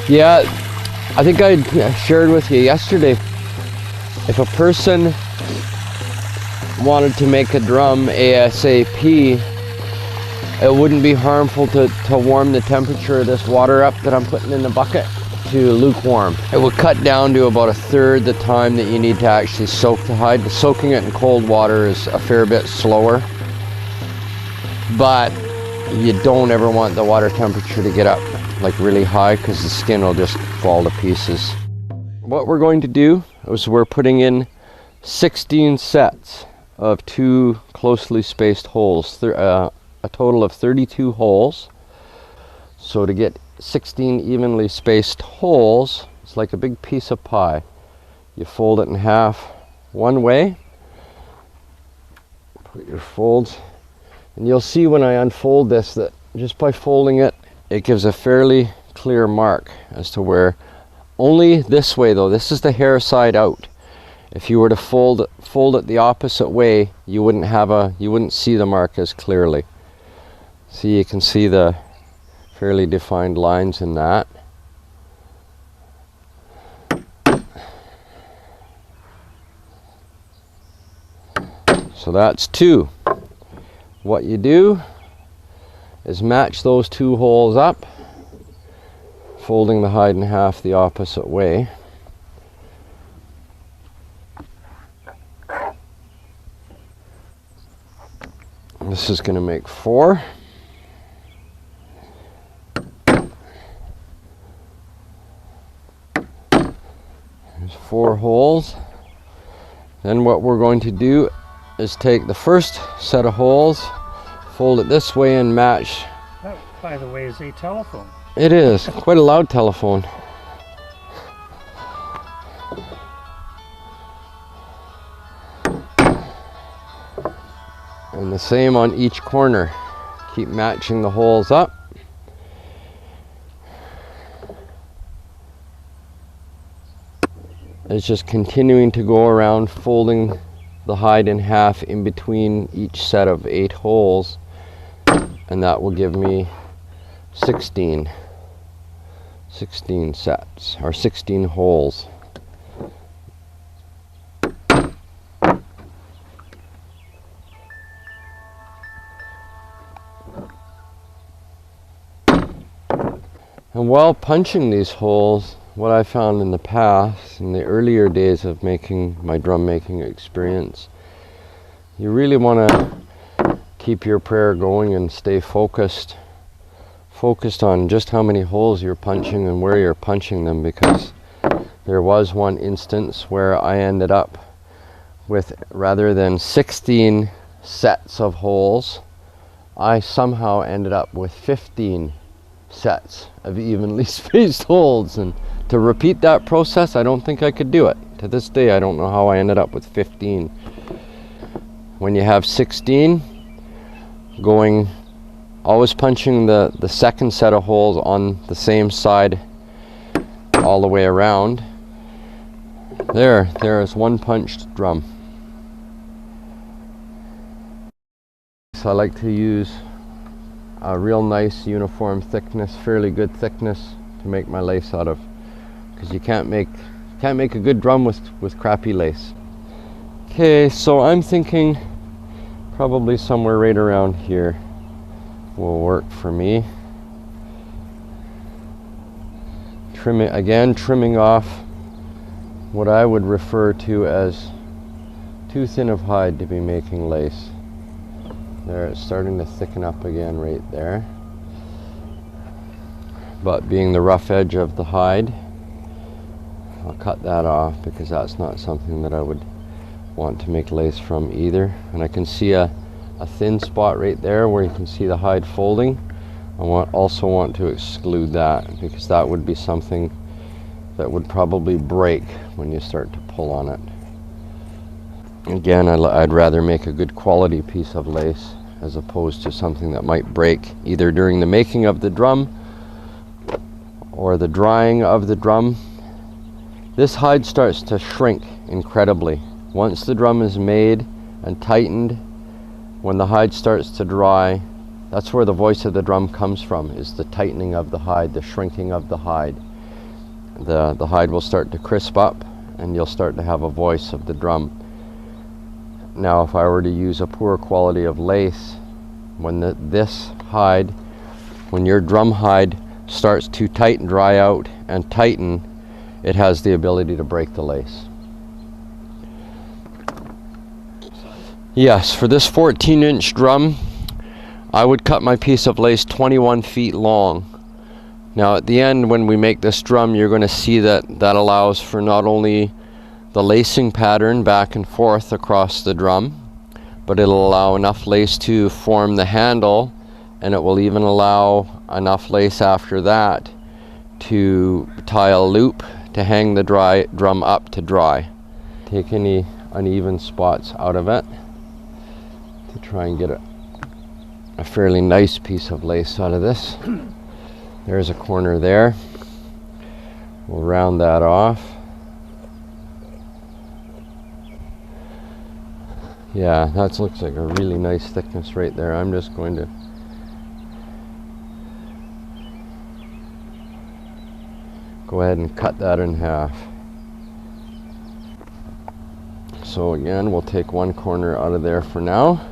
Yeah, I think I shared with you yesterday, if a person wanted to make a drum ASAP, it wouldn't be harmful to warm the temperature of this water up that I'm putting in the bucket to lukewarm. It would cut down to about 1/3 the time that you need to actually soak the hide. Soaking it in cold water is a fair bit slower, but you don't ever want the water temperature to get up like really high, because the skin will just fall to pieces. What we're going to do is we're putting in 16 sets of 2 closely spaced holes, a total of 32 holes. So to get 16 evenly spaced holes, it's like a big piece of pie. You fold it in half one way, put your folds, and you'll see when I unfold this that just by folding it, it gives a fairly clear mark as to where. Only this way though, this is the hair side out. If you were to fold it the opposite way, you wouldn't see the mark as clearly. See, you can see the fairly defined lines in that. So that's 2. What you do is match those 2 holes up, folding the hide in half the opposite way. This is going to make 4. There's 4 holes. Then what we're going to do is take the first set of holes, fold it this way and match. That, by the way, is a telephone. It is quite a loud telephone. And the same on each corner. Keep matching the holes up. It's just continuing to go around, folding the hide in half in between each set of 8 holes, and that will give me 16 sets, or 16 holes. And while punching these holes, what I found in the past, in the earlier days of making my drum making experience, you really want to keep your prayer going and stay focused on just how many holes you're punching and where you're punching them, because there was one instance where I ended up with, rather than 16 sets of holes, I somehow ended up with 15 sets of evenly spaced holes, and to repeat that process, I don't think I could do it. To this day, I don't know how I ended up with 15. When you have 16, always punching the second set of holes on the same side all the way around. There is one punched drum. So I like to use a real nice uniform thickness, fairly good thickness to make my lace out of, because you can't make a good drum with crappy lace. Okay, so I'm thinking probably somewhere right around here will work for me. Trimming off what I would refer to as too thin of hide to be making lace. There, it's starting to thicken up again right there. But being the rough edge of the hide, I'll cut that off, because that's not something that I would want to make lace from either. And I can see a thin spot right there where you can see the hide folding. I also want to exclude that, because that would be something that would probably break when you start to pull on it. Again, I'd rather make a good quality piece of lace as opposed to something that might break either during the making of the drum or the drying of the drum. This hide starts to shrink incredibly. Once the drum is made and tightened, when the hide starts to dry, that's where the voice of the drum comes from, is the tightening of the hide, the shrinking of the hide. the hide will start to crisp up and you'll start to have a voice of the drum. Now if I were to use a poor quality of lace, when when your drum hide starts to tighten, dry out and tighten, it has the ability to break the lace. Yes, for this 14-inch drum, I would cut my piece of lace 21 feet long. Now at the end, when we make this drum, you're going to see that that allows for not only the lacing pattern back and forth across the drum, but it'll allow enough lace to form the handle, and it will even allow enough lace after that to tie a loop to hang the drum up to dry. Take any uneven spots out of it to try and get a fairly nice piece of lace out of this. There's a corner there. We'll round that off. Yeah, that looks like a really nice thickness right there. I'm just going to go ahead and cut that in half. So again, we'll take one corner out of there for now.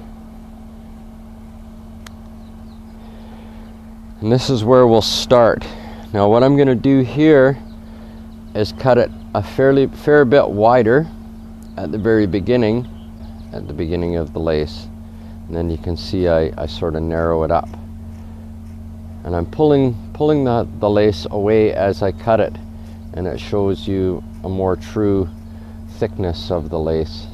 And this is where we'll start. Now what I'm going to do here is cut it a fair bit wider at the very beginning, of the lace. And then you can see I sort of narrow it up. And I'm pulling the lace away as I cut it, and it shows you a more true thickness of the lace.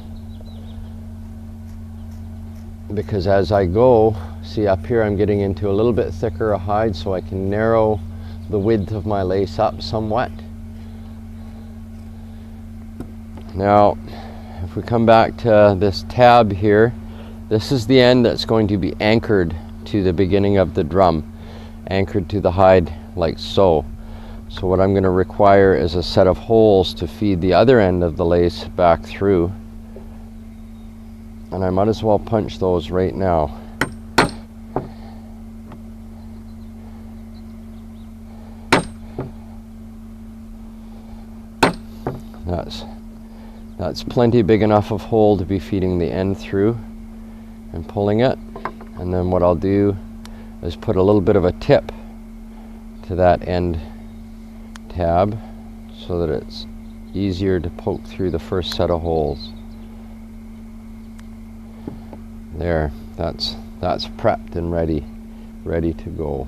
Because as I go, see up here I'm getting into a little bit thicker a hide, so I can narrow the width of my lace up somewhat. Now if we come back to this tab here, this is the end that's going to be anchored to the beginning of the drum, anchored to the hide like so. So what I'm going to require is a set of holes to feed the other end of the lace back through. And I might as well punch those right now. That's plenty big enough of hole to be feeding the end through and pulling it. And then what I'll do is put a little bit of a tip to that end tab so that it's easier to poke through the first set of holes. There, that's prepped and ready to go.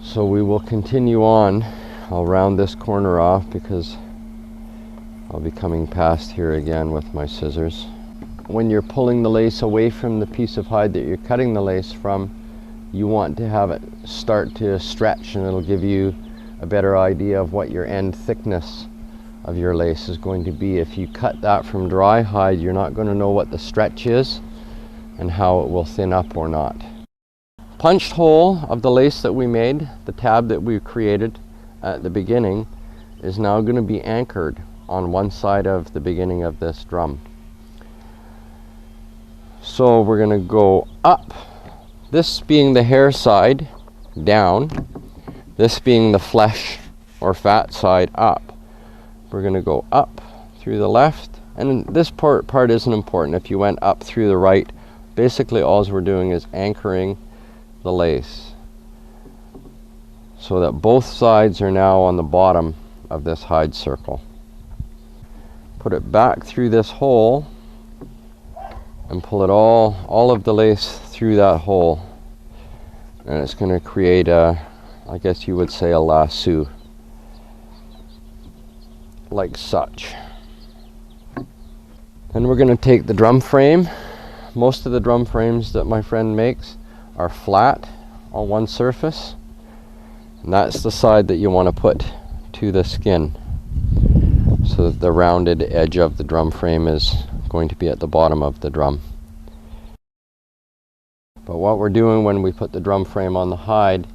So we will continue on. I'll round this corner off because I'll be coming past here again with my scissors. When you're pulling the lace away from the piece of hide that you're cutting the lace from, you want to have it start to stretch, and it'll give you a better idea of what your end thickness of your lace is going to be. If you cut that from dry hide, you're not going to know what the stretch is and how it will thin up or not. Punched hole of the lace that we made, the tab that we created at the beginning, is now going to be anchored on one side of the beginning of this drum. So we're going to go up, this being the hair side, down, this being the flesh or fat side, up. We're going to go up through the left, and this part isn't important. If you went up through the right, basically all we're doing is anchoring the lace so that both sides are now on the bottom of this hide circle. Put it back through this hole and pull it all of the lace through that hole, and it's going to create a, I guess you would say, a lasso, like such. Then we're going to take the drum frame. Most of the drum frames that my friend makes are flat on one surface, and that's the side that you want to put to the skin, so that the rounded edge of the drum frame is going to be at the bottom of the drum. But what we're doing when we put the drum frame on the hide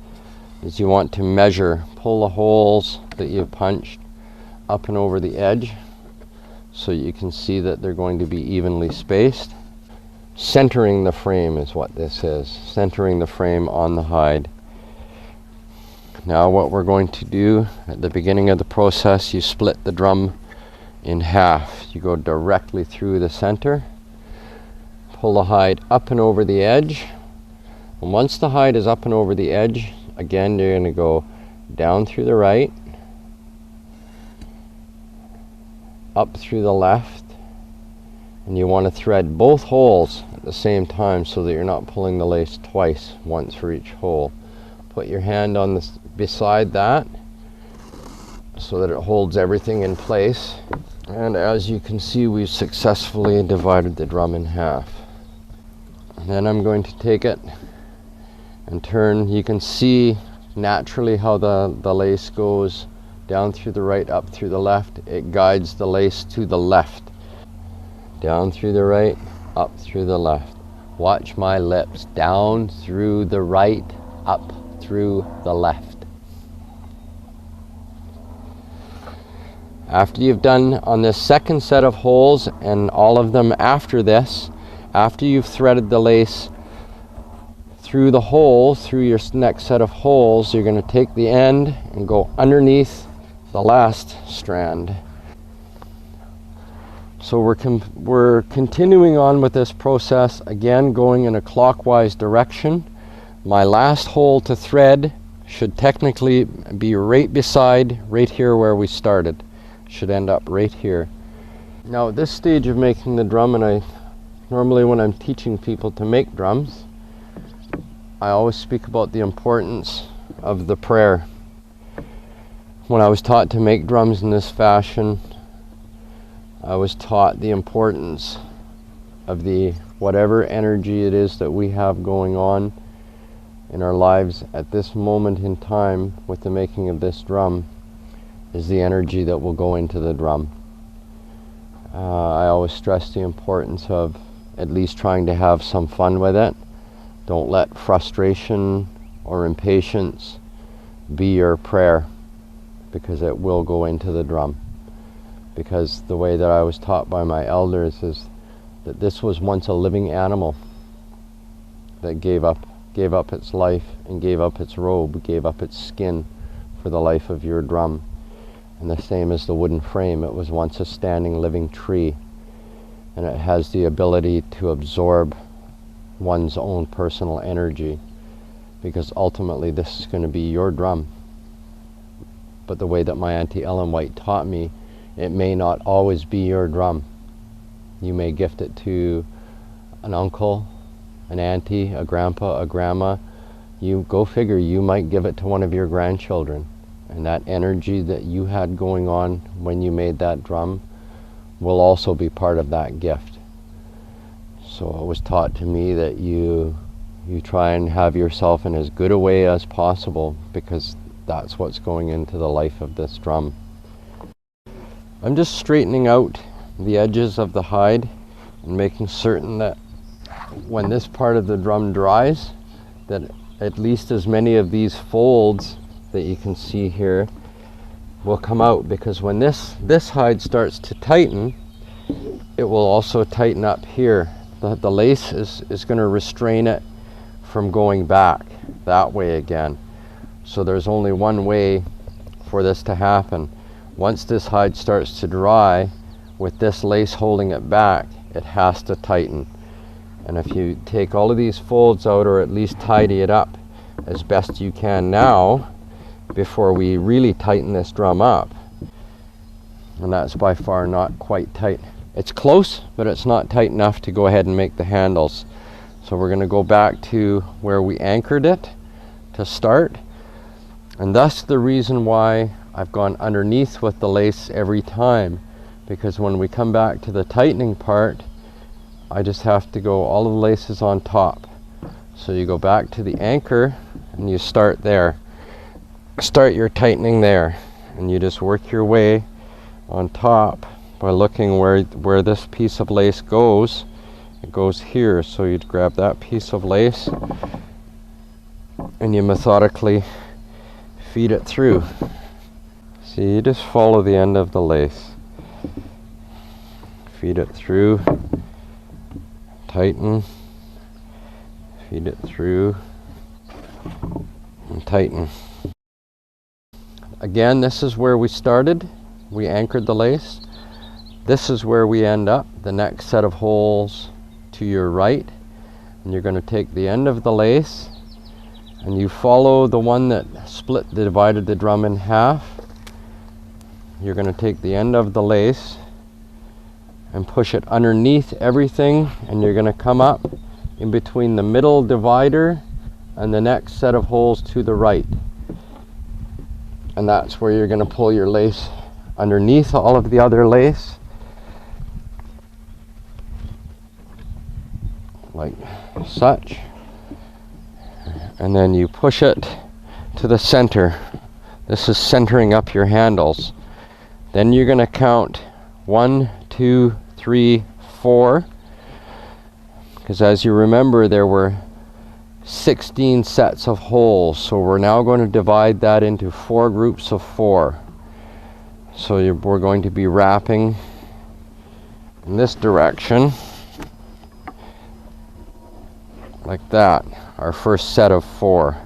is you want to measure, pull the holes that you've punched up and over the edge so you can see that they're going to be evenly spaced. Centering the frame is what this is, centering the frame on the hide. Now what we're going to do at the beginning of the process, you split the drum in half. You go directly through the center, pull the hide up and over the edge, and once the hide is up and over the edge, again you're going to go down through the right, up through the left, and you want to thread both holes at the same time so that you're not pulling the lace twice, once for each hole. Put your hand on this beside that so that it holds everything in place. And as you can see, we've successfully divided the drum in half. And then I'm going to take it and turn. You can see naturally how the lace goes down through the right, up through the left. It guides the lace to the left. Down through the right, up through the left. Watch my lips. Down through the right, up through the left. After you've done on this second set of holes and all of them after this, after you've threaded the lace through the hole, through your next set of holes, you're going to take the end and go underneath the last strand. So we're continuing on with this process, again going in a clockwise direction. My last hole to thread should technically be right beside, right here where we started. Should end up right here. Now at this stage of making the drum, and normally when I'm teaching people to make drums, I always speak about the importance of the prayer. When I was taught to make drums in this fashion, I was taught the importance of the whatever energy it is that we have going on in our lives at this moment in time with the making of this drum is the energy that will go into the drum. I always stress the importance of at least trying to have some fun with it. Don't let frustration or impatience be your prayer, because it will go into the drum. Because the way that I was taught by my elders is that this was once a living animal that gave up its life and gave up its robe, gave up its skin for the life of your drum. And the same as the wooden frame, it was once a standing living tree, and it has the ability to absorb one's own personal energy, because ultimately this is going to be your drum. But the way that my Auntie Ellen White taught me, it may not always be your drum. You may gift it to an uncle, an auntie, a grandpa, a grandma. You go figure, you might give it to one of your grandchildren. And that energy that you had going on when you made that drum will also be part of that gift. So it was taught to me that you try and have yourself in as good a way as possible, because that's what's going into the life of this drum. I'm just straightening out the edges of the hide and making certain that when this part of the drum dries, that at least as many of these folds that you can see here will come out, because when this hide starts to tighten, it will also tighten up here. The lace is going to restrain it from going back that way again. So there's only one way for this to happen. Once this hide starts to dry, with this lace holding it back, it has to tighten. And if you take all of these folds out, or at least tidy it up as best you can now, before we really tighten this drum up, and that's by far not quite tight. It's close, but it's not tight enough to go ahead and make the handles. So we're going to go back to where we anchored it to start, and thus the reason why I've gone underneath with the lace every time, because when we come back to the tightening part, I just have to go, all of the laces on top. So you go back to the anchor and you start there. Start your tightening there, and you just work your way on top by looking where this piece of lace goes. It goes here, so you'd grab that piece of lace and you methodically feed it through. See, you just follow the end of the lace, feed it through, tighten, feed it through, and tighten. Again, this is where we started. We anchored the lace. This is where we end up, the next set of holes to your right. And you're going to take the end of the lace and you follow the one that divided the drum in half. You're going to take the end of the lace and push it underneath everything, and you're going to come up in between the middle divider and the next set of holes to the right. And that's where you're going to pull your lace underneath all of the other lace, like such. And then you push it to the center. This is centering up your handles. Then you're going to count 1, 2, 3, 4. Because as you remember, there were 16 sets of holes. So we're now going to divide that into 4 groups of 4. So we're going to be wrapping in this direction, like that, our first set of 4.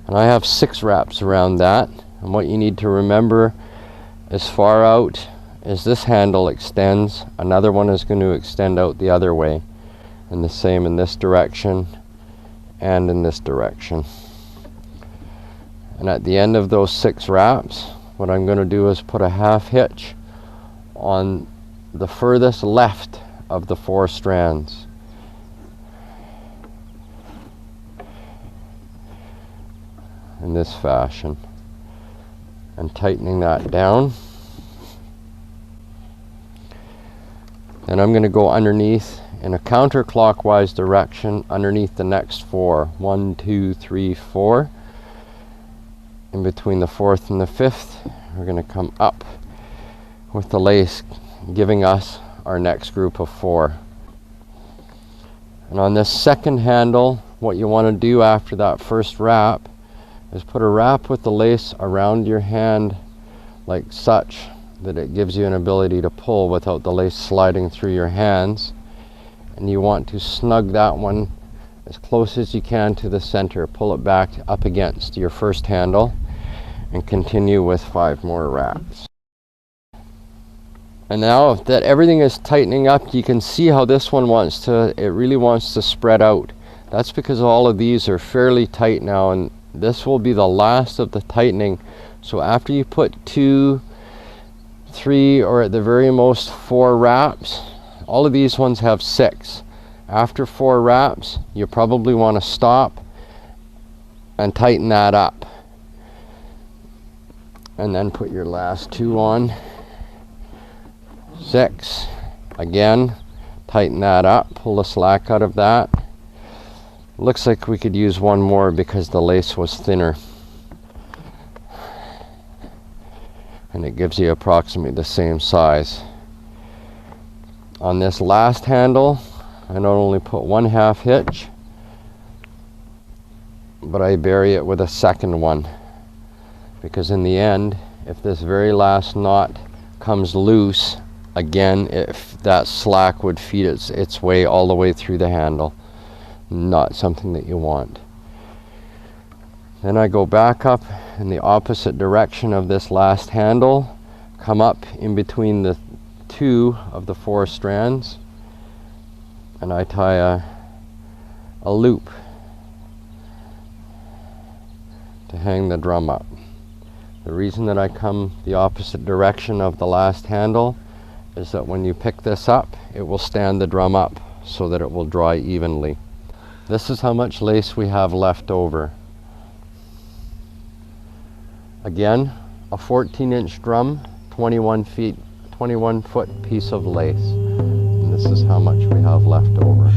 And I have 6 wraps around that. And what you need to remember, as far out as this handle extends, another one is going to extend out the other way. And the same in this direction and in this direction. And at the end of those 6 wraps, what I'm going to do is put a half hitch on the furthest left of the 4 strands. In this fashion, and tightening that down. Then I'm going to go underneath in a counterclockwise direction underneath the next 4. 1, 2, 3, 4. In between the 4th and the 5th, we're going to come up with the lace, giving us our next group of 4. And on this second handle, what you want to do after that first wrap is put a wrap with the lace around your hand like such that it gives you an ability to pull without the lace sliding through your hands. And you want to snug that one as close as you can to the center. Pull it back up against your first handle and continue with 5 more wraps. And now that everything is tightening up, you can see how this one really wants to spread out. That's because all of these are fairly tight now, and this will be the last of the tightening. So after you put 2, 3, or at the very most 4 wraps, all of these ones have 6. After 4 wraps, you probably want to stop and tighten that up. And then put your last 2 on. 6. Again, tighten that up, pull the slack out of that. Looks like we could use 1 more because the lace was thinner. And it gives you approximately the same size. On this last handle, I not only put 1 half hitch, but I bury it with a second one. Because in the end, if this very last knot comes loose, again, if that slack would feed its way all the way through the handle. Not something that you want. Then I go back up in the opposite direction of this last handle, come up in between the 2 of the 4 strands, and I tie a loop to hang the drum up. The reason that I come the opposite direction of the last handle is that when you pick this up, it will stand the drum up so that it will dry evenly. This is how much lace we have left over. Again, a 14-inch drum, 21 foot piece of lace. And this is how much we have left over.